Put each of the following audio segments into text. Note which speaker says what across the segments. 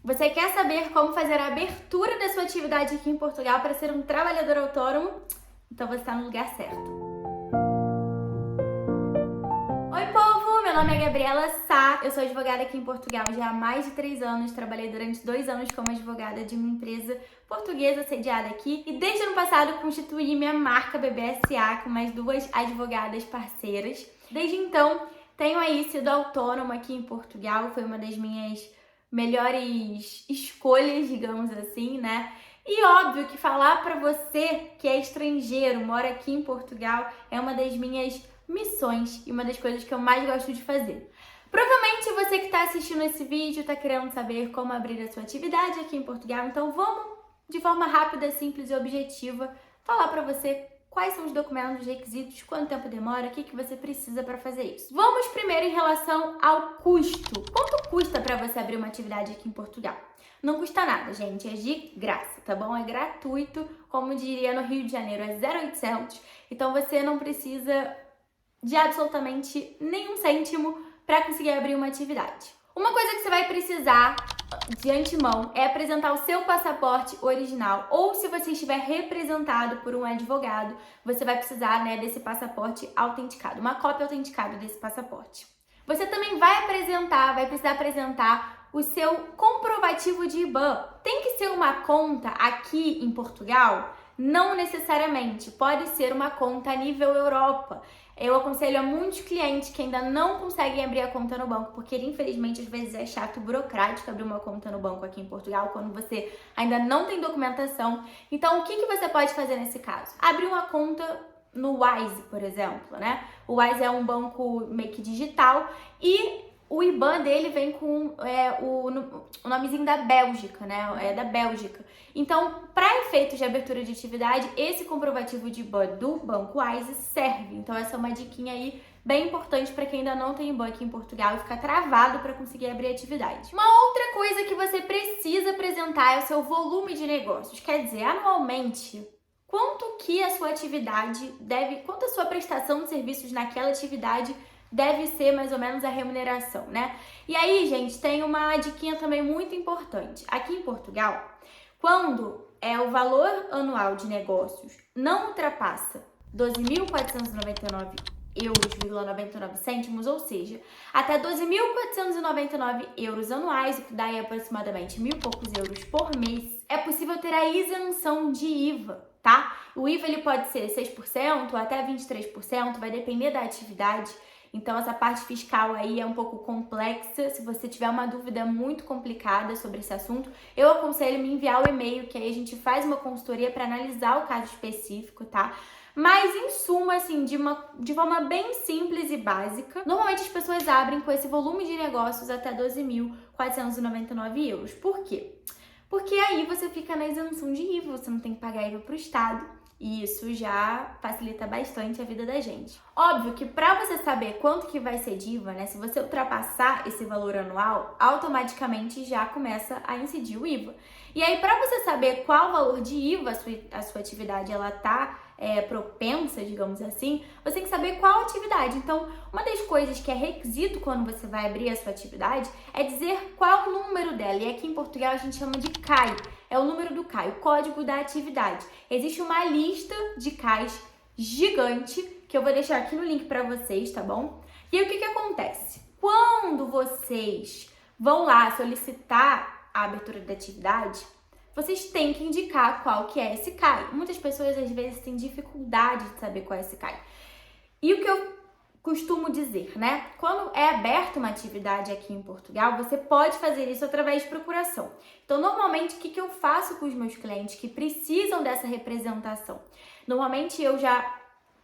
Speaker 1: Você quer saber como fazer a abertura da sua atividade aqui em Portugal para ser um trabalhador autônomo? Então você está no lugar certo. Oi, povo! Meu nome é Gabriela Sá, eu sou advogada aqui em Portugal já há mais de 3 anos. Trabalhei durante 2 anos como advogada de uma empresa portuguesa sediada aqui e desde o ano passado constituí minha marca BBSA com mais 2 advogadas parceiras. Desde então, tenho aí sido autônoma aqui em Portugal, foi uma das minhas melhores escolhas, digamos assim, né? E óbvio que falar pra você que é estrangeiro, mora aqui em Portugal, é uma das minhas missões e uma das coisas que eu mais gosto de fazer. Provavelmente você que está assistindo esse vídeo está querendo saber como abrir a sua atividade aqui em Portugal, então vamos, de forma rápida, simples e objetiva, falar para você quais são os documentos, os requisitos, quanto tempo demora, o que você precisa para fazer isso. Vamos primeiro em relação ao custo. Quanto custa para você abrir uma atividade aqui em Portugal? Não custa nada, gente, é de graça, tá bom? É gratuito, como diria no Rio de Janeiro, é 0800, então você não precisa de absolutamente nenhum cêntimo para conseguir abrir uma atividade. Uma coisa que você vai precisar de antemão é apresentar o seu passaporte original, ou se você estiver representado por um advogado, você vai precisar, né, desse passaporte autenticado, uma cópia autenticada desse passaporte. Você também vai precisar apresentar o seu comprovativo de IBAN. Tem que ser uma conta aqui em Portugal? Não necessariamente, pode ser uma conta a nível Europa. Eu aconselho a muitos clientes que ainda não conseguem abrir a conta no banco, porque infelizmente às vezes é chato, burocrático abrir uma conta no banco aqui em Portugal, quando você ainda não tem documentação. Então, o que você pode fazer nesse caso? Abrir uma conta no Wise, por exemplo, né? O Wise é um banco meio que digital e o IBAN dele vem com o nomezinho da Bélgica, né? É da Bélgica. Então, para efeitos de abertura de atividade, esse comprovativo de IBAN do Banco Wise serve. Então, essa é uma diquinha aí bem importante para quem ainda não tem IBAN aqui em Portugal e fica travado para conseguir abrir atividade. Uma outra coisa que você precisa apresentar é o seu volume de negócios. Quer dizer, anualmente, quanto que a sua atividade quanto a sua prestação de serviços naquela atividade deve ser mais ou menos a remuneração, né? E aí, gente, tem uma diquinha também muito importante. Aqui em Portugal, quando o valor anual de negócios não ultrapassa 12.499 euros,99 cêntimos, ou seja, até 12.499 euros anuais, o que dá aí aproximadamente 1.000 e poucos euros por mês, é possível ter a isenção de IVA, tá? O IVA ele pode ser 6% ou até 23%, vai depender da atividade. Então, essa parte fiscal aí é um pouco complexa. Se você tiver uma dúvida muito complicada sobre esse assunto, eu aconselho me enviar o e-mail, que aí a gente faz uma consultoria para analisar o caso específico, tá? Mas, em suma, assim, de forma bem simples e básica, normalmente as pessoas abrem com esse volume de negócios até 12.499 euros. Por quê? Porque aí você fica na isenção de IVA, você não tem que pagar IVA para o Estado. E isso já facilita bastante a vida da gente. Óbvio que para você saber quanto que vai ser de IVA, né? Se você ultrapassar esse valor anual, automaticamente já começa a incidir o IVA. E aí, para você saber qual valor de IVA a sua atividade ela tá propensa, digamos assim, você tem que saber qual atividade. Então, uma das coisas que é requisito quando você vai abrir a sua atividade é dizer qual o número dela. E aqui em Portugal a gente chama de CAI. É o número do CAI, o código da atividade. Existe uma lista de CAIs gigante, que eu vou deixar aqui no link para vocês, tá bom? E aí o que acontece? Quando vocês vão lá solicitar a abertura da atividade, vocês têm que indicar qual que é esse CAI. Muitas pessoas às vezes têm dificuldade de saber qual é esse CAI. E o que eu costumo dizer, né? Quando é aberta uma atividade aqui em Portugal, você pode fazer isso através de procuração. Então, normalmente, o que eu faço com os meus clientes que precisam dessa representação? Normalmente, eu já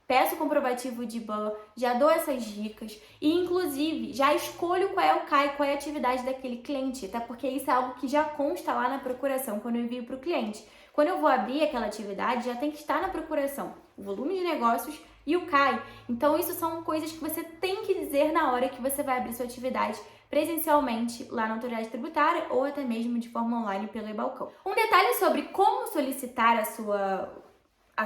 Speaker 1: peço o comprovativo de IBAN, já dou essas dicas e, inclusive, já escolho qual é o CAI, qual é a atividade daquele cliente, até porque isso é algo que já consta lá na procuração, quando eu envio para o cliente. Quando eu vou abrir aquela atividade, já tem que estar na procuração o volume de negócios e o CAI. Então, isso são coisas que você tem que dizer na hora que você vai abrir sua atividade presencialmente lá na autoridade tributária ou até mesmo de forma online pelo e-balcão. Um detalhe sobre como solicitar a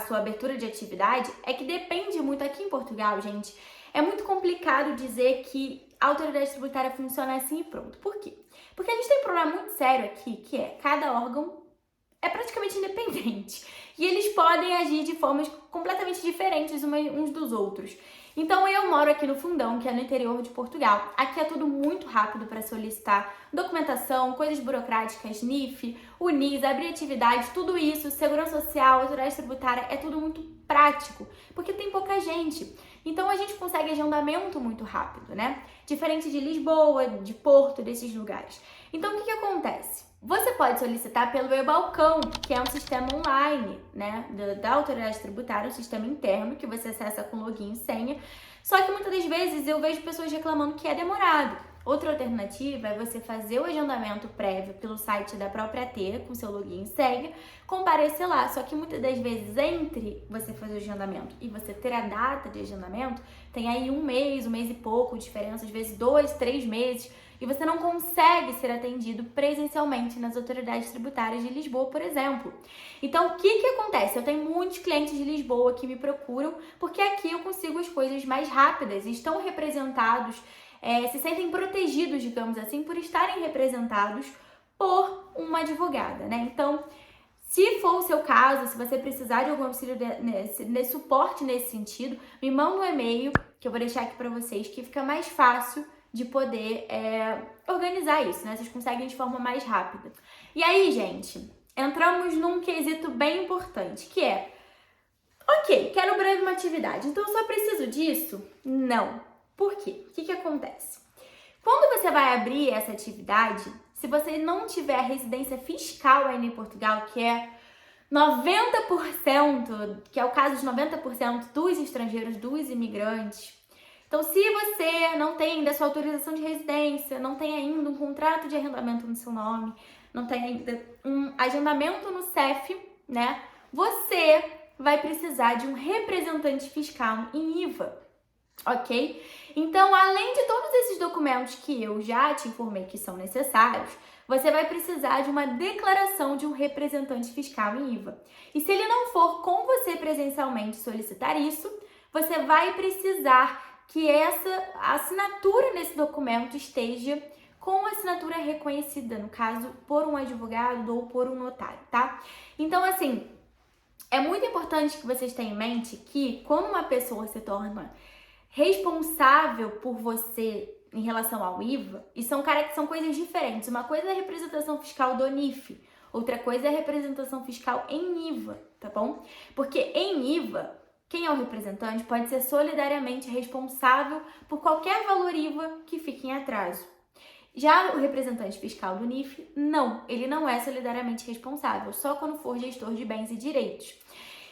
Speaker 1: sua abertura de atividade é que depende muito aqui em Portugal, gente. É muito complicado dizer que a autoridade tributária funciona assim e pronto. Por quê? Porque a gente tem um problema muito sério aqui, que é cada órgão é praticamente independente. E eles podem agir de formas completamente diferentes uns dos outros. Então eu moro aqui no Fundão, que é no interior de Portugal. Aqui é tudo muito rápido para solicitar documentação, coisas burocráticas, NIF, UNIS, abrir atividade, tudo isso, segurança social, autoridade tributária, é tudo muito prático, porque tem pouca gente. Então a gente consegue agendamento muito rápido, né? Diferente de Lisboa, de Porto, desses lugares. Então o que acontece? Você pode solicitar pelo e-balcão, que é um sistema online, né, da autoridade tributária, um sistema interno que você acessa com login e senha. Só que muitas das vezes eu vejo pessoas reclamando que é demorado. Outra alternativa é você fazer o agendamento prévio pelo site da própria T, com seu login e senha, comparecer lá. Só que muitas das vezes, entre você fazer o agendamento e você ter a data de agendamento, tem aí um mês e pouco, diferença, às vezes 2, 3 meses, e você não consegue ser atendido presencialmente nas autoridades tributárias de Lisboa, por exemplo. Então, o que acontece? Eu tenho muitos clientes de Lisboa que me procuram, porque aqui eu consigo as coisas mais rápidas, e estão representados, se sentem protegidos, digamos assim, por estarem representados por uma advogada, né? Então, se for o seu caso, se você precisar de algum auxílio de suporte nesse sentido, me manda um e-mail, que eu vou deixar aqui para vocês, que fica mais fácil de poder organizar isso, né? Vocês conseguem de forma mais rápida. E aí, gente, entramos num quesito bem importante, que é, ok, quero abrir uma atividade, então eu só preciso disso? Não. Por quê? O que acontece? Quando você vai abrir essa atividade, se você não tiver residência fiscal ainda em Portugal, que é 90%, que é o caso de 90% dos estrangeiros, dos imigrantes. Então, se você não tem ainda a sua autorização de residência, não tem ainda um contrato de arrendamento no seu nome, não tem ainda um agendamento no CEF, né? Você vai precisar de um representante fiscal em IVA, ok? Então, além de todos esses documentos que eu já te informei que são necessários, você vai precisar de uma declaração de um representante fiscal em IVA. E se ele não for com você presencialmente solicitar isso, você vai precisar que essa assinatura nesse documento esteja com a assinatura reconhecida, no caso, por um advogado ou por um notário, tá? Então, assim, é muito importante que vocês tenham em mente que quando uma pessoa se torna responsável por você em relação ao IVA, e são coisas diferentes. Uma coisa é a representação fiscal do NIF, outra coisa é a representação fiscal em IVA, tá bom? Porque em IVA, quem é o representante pode ser solidariamente responsável por qualquer valor IVA que fique em atraso. Já o representante fiscal do NIF, não, ele não é solidariamente responsável, só quando for gestor de bens e direitos.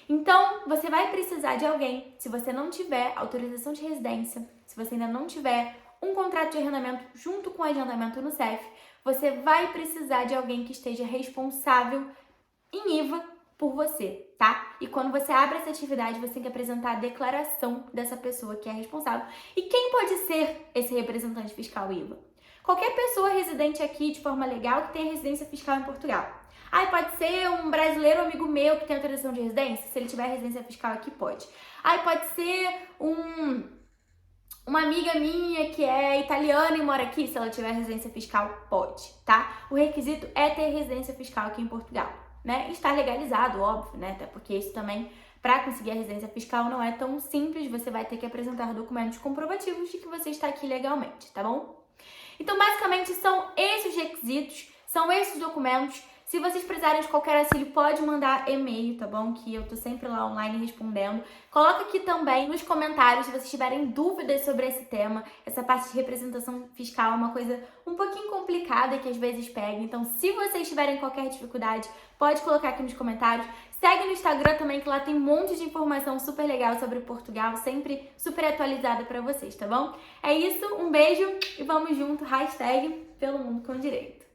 Speaker 1: Então, você vai precisar de alguém, se você não tiver autorização de residência, se você ainda não tiver um contrato de arrendamento junto com o agendamento no CEF, você vai precisar de alguém que esteja responsável em IVA por você, tá? E quando você abre essa atividade, você tem que apresentar a declaração dessa pessoa que é responsável. E quem pode ser esse representante fiscal IVA? Qualquer pessoa residente aqui de forma legal que tenha residência fiscal em Portugal. Aí pode ser um brasileiro amigo meu que tem autorização de residência, se ele tiver residência fiscal aqui, pode. Aí pode ser uma amiga minha que é italiana e mora aqui, se ela tiver residência fiscal, pode, tá? O requisito é ter residência fiscal aqui em Portugal, né? E estar legalizado, óbvio, né? Até porque isso também, para conseguir a residência fiscal, não é tão simples, você vai ter que apresentar documentos comprovativos de que você está aqui legalmente, tá bom? Então, basicamente, são esses requisitos, são esses documentos. Se vocês precisarem de qualquer auxílio, pode mandar e-mail, tá bom? Que eu tô sempre lá online respondendo. Coloca aqui também nos comentários se vocês tiverem dúvidas sobre esse tema. Essa parte de representação fiscal é uma coisa um pouquinho complicada que às vezes pega. Então, se vocês tiverem qualquer dificuldade, pode colocar aqui nos comentários. Segue no Instagram também, que lá tem um monte de informação super legal sobre Portugal, sempre super atualizada pra vocês, tá bom? É isso, um beijo e vamos junto, hashtag pelo mundo com direito.